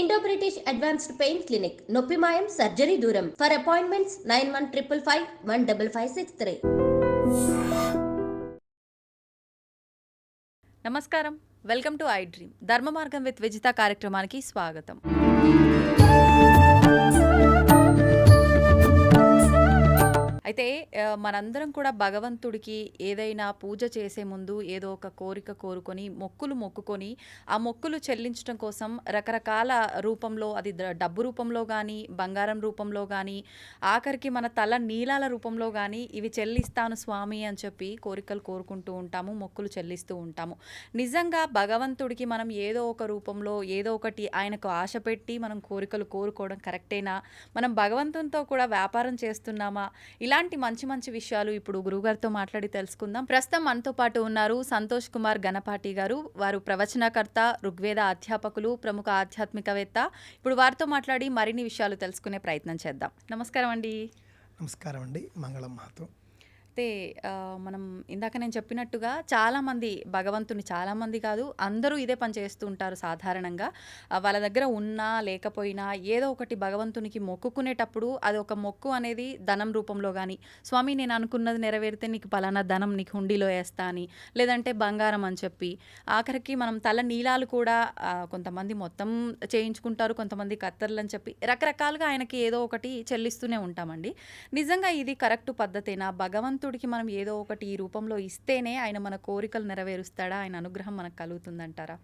Indo British advanced pain clinic నొప్పి మాయం surgery దూరం ఫర్ అపాయింట్మెంట్స్ 9155515563. నమస్కారం, వెల్కమ్ టు ఐ డ్రీమ్ ధర్మ మార్గం విత్ విజిత కార్యక్రమానికి స్వాగతం. అయితే మనందరం కూడా భగవంతుడికి ఏదైనా పూజ చేసే ముందు ఏదో ఒక కోరిక కోరుకొని మొక్కుకొని ఆ మొక్కులు చెల్లించడం కోసం రకరకాల రూపంలో, అది డబ్బు రూపంలో కానీ, బంగారం రూపంలో కానీ, ఆఖరికి మన తల నీలాల రూపంలో కానీ ఇవి చెల్లిస్తాను స్వామి అని చెప్పి కోరికలు కోరుకుంటూ ఉంటాము, మొక్కులు చెల్లిస్తూ ఉంటాము. నిజంగా భగవంతుడికి మనం ఏదో ఒక రూపంలో ఏదో ఒకటి ఆయనకు ఆశ పెట్టి మనం కోరికలు కోరుకోవడం కరెక్టేనా? మనం భగవంతునితో కూడా వ్యాపారం చేస్తున్నామా? ఇలాంటి మంచి విషయాలు ఇప్పుడు గురువుగారితో మాట్లాడి తెలుసుకుందాం. ప్రస్తుతం మనతో పాటు ఉన్నారు సంతోష్ కుమార్ గణపాటి గారు. వారు ప్రవచనకర్త, ఋగ్వేద అధ్యాపకులు, ప్రముఖ ఆధ్యాత్మికవేత్త. ఇప్పుడు వారితో మాట్లాడి మరిన్ని విషయాలు తెలుసుకునే ప్రయత్నం చేద్దాం. నమస్కారం అండి. నమస్కారం అండి. మంగళం మాతో. అయితే మనం ఇందాక నేను చెప్పినట్టుగా చాలామంది భగవంతుని, చాలామంది కాదు అందరూ ఇదే పని చేస్తూ ఉంటారు సాధారణంగా. వాళ్ళ దగ్గర ఉన్నా లేకపోయినా ఏదో ఒకటి భగవంతునికి మొక్కుకునేటప్పుడు అది ఒక మొక్కు అనేది ధనం రూపంలో కానీ, స్వామి నేను అనుకున్నది నెరవేరితే నీకు పలానా ధనం నీకు హుండీలో వేస్తా అని, లేదంటే బంగారం అని చెప్పి, ఆఖరికి మనం తల నీలాలు కూడా కొంతమంది మొత్తం చేయించుకుంటారు, కొంతమంది కత్తర్లు అని చెప్పి రకరకాలుగా ఆయనకి ఏదో ఒకటి చెల్లిస్తూనే ఉంటామండి. నిజంగా ఇది కరెక్ట్ పద్ధతేనా? భగవంతుడికి మనం ఏదో ఒకటి ఈ రూపంలో ఇస్తేనే ఆయన మన కోరికలు నెరవేరుస్తాడా? ఆయన అనుగ్రహం మనకు కలుగుతుందంటారా?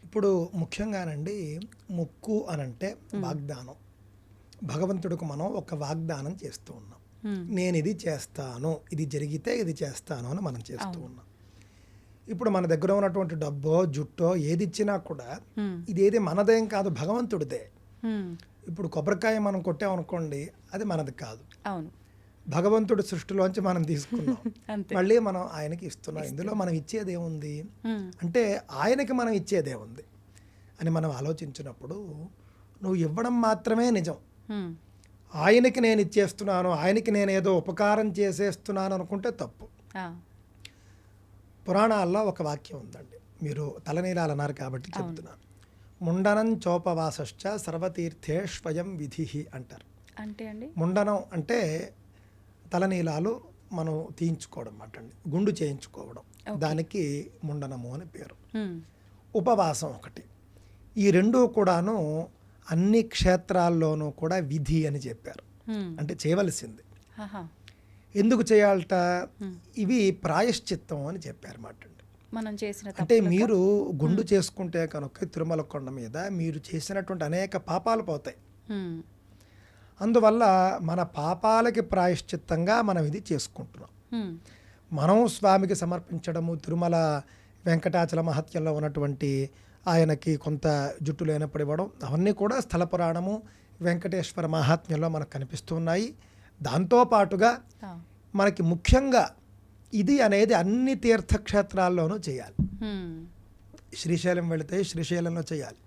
ఇప్పుడు ముఖ్యంగానండి, మొక్కు అనంటే వాగ్దానం. భగవంతుడికి మనం ఒక వాగ్దానం చేస్తూ ఉన్నాం. నేను ఇది చేస్తాను, ఇది జరిగితే ఇది చేస్తాను అని మనం చేస్తూ ఉన్నాం. ఇప్పుడు మన దగ్గర ఉన్నటువంటి డబ్బో జుట్టో ఏది ఇచ్చినా కూడా ఇదేది మనదేం కాదు, భగవంతుడిదే. ఇప్పుడు కొబ్బరికాయ మనం కొట్టామనుకోండి, అది మనది కాదు, అవును, భగవంతుడి సృష్టిలోంచి మనం తీసుకున్నాం. మళ్ళీ మనం ఆయనకి ఇస్తున్నాం. ఇందులో మనం ఇచ్చేది ఏముంది అంటే, ఆయనకి మనం ఇచ్చేదే ఉంది అని మనం ఆలోచించినప్పుడు, నువ్వు ఇవ్వడం మాత్రమే నిజం. ఆయనకి నేను ఇచ్చేస్తున్నాను, ఆయనకి నేను ఏదో ఉపకారం చేసేస్తున్నాను అనుకుంటే తప్పు. పురాణాల్లో ఒక వాక్యం ఉందండి, మీరు తలనీలాలు అన్నారు కాబట్టి చెప్తున్నాను. ముండనం చోపవాసశ్చ సర్వతీర్థే స్వయం విధి అంటారు. అంటే అండి, ముండనం అంటే తలనీలాలు మనం తీయించుకోవడం అన్నమాట అండి, గుండు చేయించుకోవడం, దానికి ముండనము అని పేరు. ఉపవాసం ఒకటి. ఈ రెండూ కూడాను అన్ని క్షేత్రాల్లోనూ కూడా విధి అని చెప్పారు, అంటే చేయవలసింది. ఎందుకు చేయాలట? ఇవి ప్రాయశ్చిత్తం అని చెప్పారు అన్నమాట అండి. మనం చేసిన అంటే మీరు గుండు చేసుకుంటే కనుక తిరుమల కొండ మీద మీరు చేసినటువంటి అనేక పాపాలు పోతాయి. అందువల్ల మన పాపాలకి ప్రాయశ్చిత్తంగా మనం ఇది చేసుకుంటున్నాం. మనం స్వామికి సమర్పించడము, తిరుమల వెంకటాచల మహత్యంలో ఉన్నటువంటి ఆయనకి కొంత జుట్టు లేనప్పుడు ఇవ్వడం, అవన్నీ కూడా స్థల పురాణము, వెంకటేశ్వర మహాత్మ్యంలో మనకు కనిపిస్తున్నాయి. దాంతోపాటుగా మనకి ముఖ్యంగా ఇది అనేది అన్ని తీర్థక్షేత్రాల్లోనూ చేయాలి. శ్రీశైలం వెళితే శ్రీశైలంలో చేయాలి,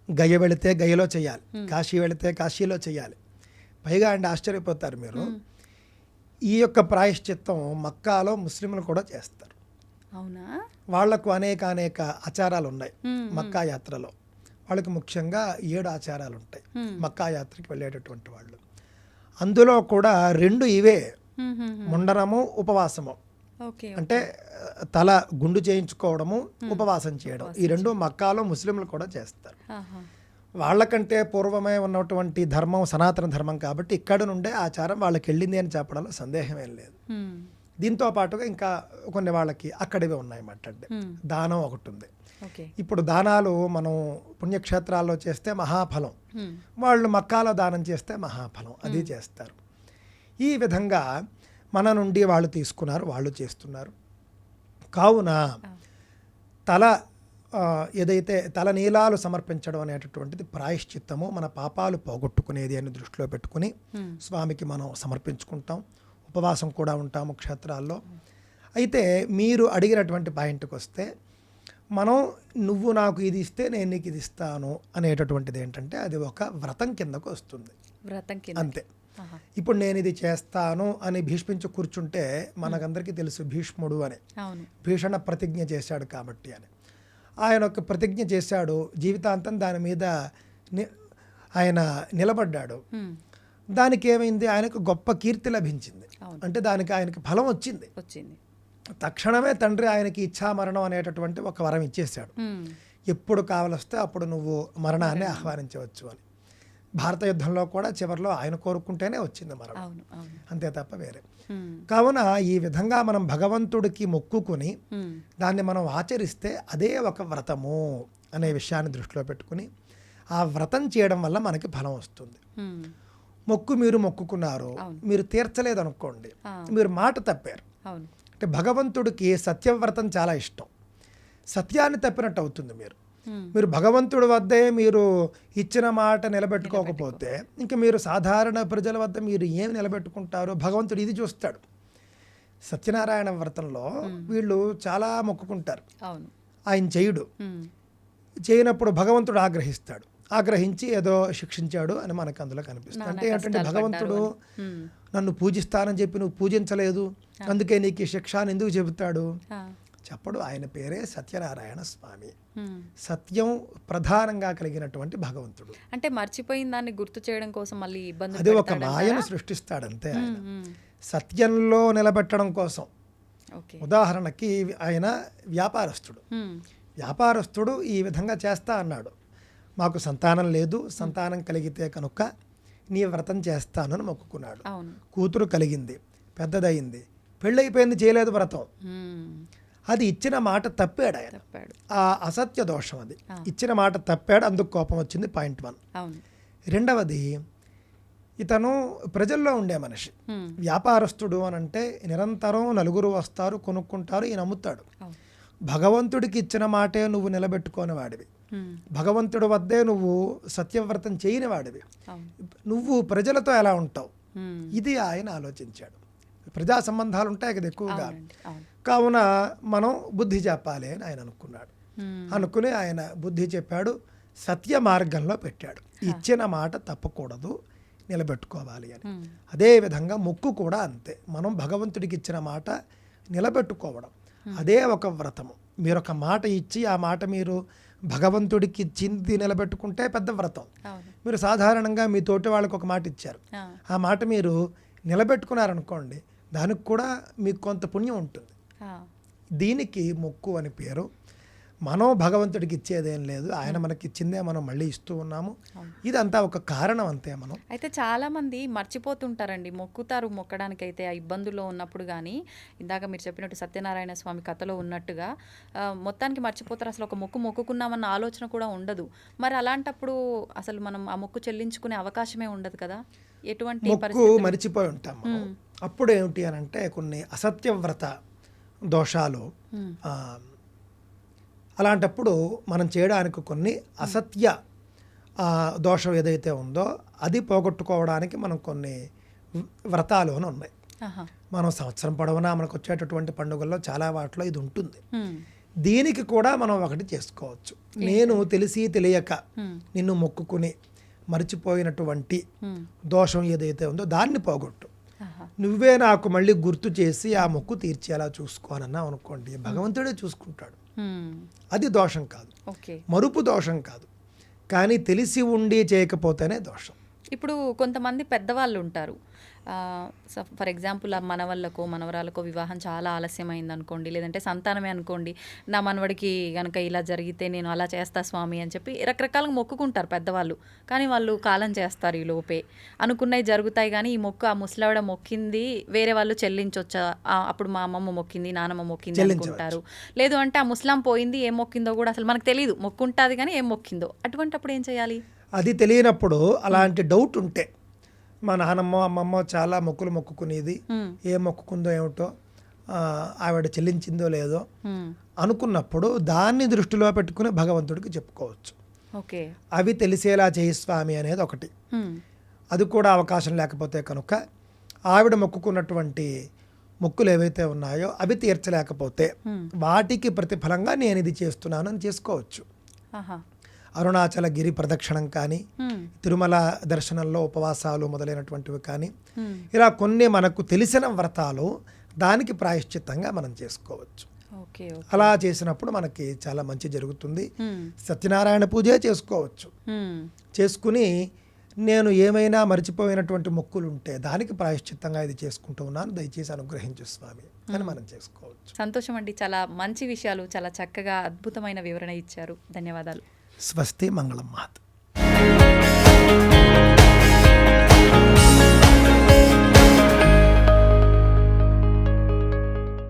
గయ వెళితే గయలో చేయాలి, కాశీ వెళితే కాశీలో చేయాలి. పైగా అండి ఆశ్చర్యపోతారు మీరు, ఈ యొక్క ప్రాయశ్చిత్తం మక్కాలో ముస్లింలు కూడా చేస్తారు. అవునా? వాళ్లకు అనేక ఆచారాలు ఉన్నాయి. మక్కా యాత్రలో వాళ్ళకి ముఖ్యంగా 7 ఆచారాలు ఉంటాయి మక్కా యాత్రకి వెళ్ళేటటువంటి వాళ్ళు. అందులో కూడా 2 ఇవే, ముండనము, ఉపవాసము. అంటే తల గుండు చేయించుకోవడము, ఉపవాసం చేయడం. ఈ 2 మక్కాలో ముస్లింలు కూడా చేస్తారు. వాళ్ళకంటే పూర్వమే ఉన్నటువంటి ధర్మం సనాతన ధర్మం కాబట్టి ఇక్కడ నుండే ఆచారం వాళ్ళకి వెళ్ళింది అని చెప్పడంలో సందేహం ఏం లేదు. దీంతో పాటుగా ఇంకా కొన్ని వాళ్ళకి అక్కడివే ఉన్నాయన్నమాట అండి. దానం ఒకటి ఉంది. ఇప్పుడు దానాలు మనం పుణ్యక్షేత్రాల్లో చేస్తే మహాఫలం, వాళ్ళు మక్కాలో దానం చేస్తే మహాఫలం, అది చేస్తారు. ఈ విధంగా మన నుండి వాళ్ళు తీసుకున్నారు, వాళ్ళు చేస్తున్నారు. కావున ఏదైతే తల నీలాలు సమర్పించడం అనేటటువంటిది ప్రాయశ్చిత్తము, మన పాపాలు పోగొట్టుకునేది అని దృష్టిలో పెట్టుకుని స్వామికి మనం సమర్పించుకుంటాం. ఉపవాసం కూడా ఉంటాము క్షేత్రాల్లో. అయితే మీరు అడిగినటువంటి పాయింట్కి వస్తే, మనం నువ్వు నాకు ఇది ఇస్తే నేను నీకు ఇది ఇస్తాను అనేటటువంటిది ఏంటంటే, అది ఒక వ్రతం కిందకు వస్తుంది. అంతే. ఇప్పుడు నేను ఇది చేస్తాను అని భీష్మించి కూర్చుంటే మనకందరికీ తెలుసు భీష్ముడు అని, భీషణ ప్రతిజ్ఞ చేశాడు కాబట్టి అని. ఆయన ఒక ప్రతిజ్ఞ చేశాడు, జీవితాంతం దాని మీద ఆయన నిలబడ్డాడు. దానికి ఏమైంది, ఆయనకు గొప్ప కీర్తి లభించింది. అంటే దానికి ఆయనకి ఫలం వచ్చింది. తక్షణమే తండ్రి ఆయనకి ఇచ్ఛా మరణం అనేటటువంటి ఒక వరం ఇచ్చేశాడు. ఎప్పుడు కావలస్తే అప్పుడు నువ్వు మరణాన్ని ఆహ్వానించవచ్చు అని. భారత యుద్ధంలో కూడా చివరిలో ఆయన కోరుకుంటేనే వచ్చింది మరణం, అంతే తప్ప వేరే. కావున ఈ విధంగా మనం భగవంతుడికి మొక్కుకుని దాన్ని మనం ఆచరిస్తే అదే ఒక వ్రతము అనే విషయాన్ని దృష్టిలో పెట్టుకుని ఆ వ్రతం చేయడం వల్ల మనకి ఫలం వస్తుంది. మొక్కు మీరు మొక్కుకున్నారు, మీరు తీర్చలేదు అనుకోండి, మీరు మాట తప్పారు. అంటే భగవంతుడికి సత్యవ్రతం చాలా ఇష్టం. సత్యాన్ని తప్పినట్టు అవుతుంది. మీరు భగవంతుడి వద్దే మీరు ఇచ్చిన మాట నిలబెట్టుకోకపోతే ఇంకా మీరు సాధారణ ప్రజల వద్ద మీరు ఏమి నిలబెట్టుకుంటారో భగవంతుడు ఇది చూస్తాడు. సత్యనారాయణ వ్రతంలో వీళ్ళు చాలా మొక్కుకుంటారు, ఆయన చేయుడు. చేయనప్పుడు భగవంతుడు ఆగ్రహిస్తాడు, ఆగ్రహించి ఏదో శిక్షించాడు అని మనకు అందులో కనిపిస్తుంది. అంటే ఏంటంటే భగవంతుడు నన్ను పూజిస్తానని చెప్పి నువ్వు పూజించలేదు, అందుకే నీకు ఈ శిక్ష అని ఎందుకు చెబుతాడు? చెప్పడు. ఆయన పేరే సత్యనారాయణ స్వామి. సత్యం ప్రధానంగా కలిగినటువంటి భగవంతుడు. అంటే మర్చిపోయిన దాన్ని గుర్తు చేయడం కోసం మళ్ళీ ఇబ్బంది, అది ఒక మాయను సృష్టిస్తాడంతే ఆయన సత్యంలో నిలబెట్టడం కోసం. ఉదాహరణకి ఆయన వ్యాపారస్తుడు ఈ విధంగా చేస్తా అన్నాడు, మాకు సంతానం లేదు, సంతానం కలిగితే కనుక నీ వ్రతం చేస్తాను అని మొక్కుకున్నాడు. కూతురు కలిగింది, పెద్దదయింది, పెళ్ళైపోయింది, చేయలేదు వ్రతం. అది ఇచ్చిన మాట తప్పాడు ఆయన. ఆ అసత్య దోషం అది. ఇచ్చిన మాట తప్పాడు, అందుకు కోపం వచ్చింది. పాయింట్ 1. రెండవది, ఇతను ప్రజల్లో ఉండే మనిషి. వ్యాపారస్తుడు అని అంటే నిరంతరం నలుగురు వస్తారు, కొనుక్కుంటారు, ఈయన అమ్ముతాడు. భగవంతుడికి ఇచ్చిన మాటే నువ్వు నిలబెట్టుకోని వాడివి, భగవంతుడి వద్దే నువ్వు సత్యవ్రతం చేయని వాడివి, నువ్వు ప్రజలతో ఎలా ఉంటావు? ఇది ఆయన ఆలోచించాడు. ప్రజా సంబంధాలు ఉంటాయి కదా ఎక్కువగా, కావున మనం బుద్ధి చెప్పాలి అని ఆయన అనుకున్నాడు. అనుకుని ఆయన బుద్ధి చెప్పాడు, సత్య మార్గంలో పెట్టాడు. ఇచ్చిన మాట తప్పకూడదు, నిలబెట్టుకోవాలి అని. అదేవిధంగా మొక్కు కూడా అంతే. మనం భగవంతుడికి ఇచ్చిన మాట నిలబెట్టుకోవడం అదే ఒక వ్రతము. మీరు ఒక మాట ఇచ్చి ఆ మాట మీరు భగవంతుడికి ఇచ్చింది నిలబెట్టుకుంటే పెద్ద వ్రతం. మీరు సాధారణంగా మీ తోటి వాళ్ళకి ఒక మాట ఇచ్చారు, ఆ మాట మీరు నిలబెట్టుకున్నారనుకోండి, దానికి కూడా మీకు కొంత పుణ్యం ఉంటుంది. దీనికి మొక్కు అని పేరు. మనం భగవంతుడికి ఇచ్చేదేం లేదు, ఆయన మనకి ఇచ్చిందే మనం మళ్ళీ ఇస్తూ ఉన్నాము. ఇదంతా ఒక కారణం అంతే. మనం అయితే చాలా మంది మర్చిపోతుంటారండి, మొక్కుతారు, మొక్కడానికి అయితే ఆ ఇబ్బందుల్లో ఉన్నప్పుడు. కానీ ఇందాక మీరు చెప్పినట్టు సత్యనారాయణ స్వామి కథలో ఉన్నట్టుగా మొత్తానికి మర్చిపోతారు, అసలు ఒక మొక్కు మొక్కుకున్నామన్న ఆలోచన కూడా ఉండదు. మరి అలాంటప్పుడు అసలు మనం ఆ మొక్కు చెల్లించుకునే అవకాశమే ఉండదు కదా. ఎటువంటి మొక్కు మర్చిపోయి ఉంటాం. అప్పుడు ఏమిటి అని అంటే కొన్ని అసత్యవ్రత దోషాలు, అలాంటప్పుడు మనం చేయడానికి కొన్ని అసత్య దోషం ఏదైతే ఉందో అది పోగొట్టుకోవడానికి మనం కొన్ని వ్రతాలు అని ఉన్నాయి. మనం సంవత్సరం పొడవునా మనకు వచ్చేటటువంటి పండుగల్లో చాలా వాటిలో ఇది ఉంటుంది. దీనికి కూడా మనం ఒకటి చేసుకోవచ్చు. నేను తెలిసి తెలియక నిన్ను మొక్కుకుని మర్చిపోయినటువంటి దోషం ఏదైతే ఉందో దాన్ని పోగొట్టు, నువ్వే నాకు మళ్ళీ గుర్తు చేసి ఆ మొక్కు తీర్చేలా చూసుకోనన్నా అనుకోండి, భగవంతుడే చూసుకుంటాడు. అది దోషం కాదు, మరుపు దోషం కాదు, కానీ తెలిసి ఉండి చేయకపోతేనే దోషం. ఇప్పుడు కొంతమంది పెద్దవాళ్ళు ఉంటారు, ఫర్ ఎగ్జాంపుల్ మనవళ్ళకో మనవరాలకో వివాహం చాలా ఆలస్యమైంది అనుకోండి, లేదంటే సంతానమే అనుకోండి, నా మనవడికి కనుక ఇలా జరిగితే నేను అలా చేస్తా స్వామి అని చెప్పి రకరకాలుగా మొక్కుకుంటారు పెద్దవాళ్ళు. కానీ వాళ్ళు కాలం చేస్తారు ఈ లోపే, అనుకున్నవి జరుగుతాయి. కానీ ఈ మొక్కు ఆ ముసలావిడ మొక్కింది వేరే వాళ్ళు చెల్లించొచ్చా, అప్పుడు మా అమ్మమ్మ మొక్కింది నానమ్మ మొక్కింది అనుకుంటారు. లేదు అంటే ఆ ముస్లాం పోయింది, ఏం మొక్కిందో కూడా అసలు మనకు తెలియదు, మొక్కుంటుంది కానీ ఏం మొక్కిందో. అటువంటి అప్పుడు ఏం చేయాలి? అది తెలియనప్పుడు అలాంటి డౌట్ ఉంటే, మా నానమ్మ అమ్మమ్మ చాలా మొక్కులు మొక్కుకునేది, ఏం మొక్కుకుందో ఏమిటో, ఆవిడ చెల్లించిందో లేదో అనుకున్నప్పుడు దాన్ని దృష్టిలో పెట్టుకుని భగవంతుడికి చెప్పుకోవచ్చు. అవి తెలిసేలా చేయి స్వామి అనేది ఒకటి. అది కూడా అవకాశం లేకపోతే కనుక ఆవిడ మొక్కుకున్నటువంటి మొక్కులు ఏవైతే ఉన్నాయో అవి తీర్చలేకపోతే వాటికి ప్రతిఫలంగా నేను ఇది చేస్తున్నాను అని చేసుకోవచ్చు. అరుణాచల గిరి ప్రదక్షిణం కానీ, తిరుమల దర్శనంలో ఉపవాసాలు మొదలైనటువంటివి కానీ, ఇలా కొన్ని మనకు తెలిసిన వ్రతాలు దానికి ప్రాయశ్చిత్తంగా మనం చేసుకోవచ్చు. ఓకే. ఓకే. అలా చేసినప్పుడు మనకి చాలా మంచి జరుగుతుంది. హ్మ్. సత్యనారాయణ పూజే చేసుకోవచ్చు. హ్మ్. చేసుకుని నేను ఏమైనా మర్చిపోయినటువంటి మొక్కులు ఉంటే దానికి ప్రాయశ్చిత్తంగా ఇది చేసుకుంటూ ఉన్నాను, దయచేసి అనుగ్రహించు స్వామి అని మనం చేసుకోవచ్చు. సంతోషం అండి. చాలా మంచి విషయాలు, చాలా చక్కగా అద్భుతమైన వివరణ ఇచ్చారు. ధన్యవాదాలు. స్వస్తి మంగళం మహత్.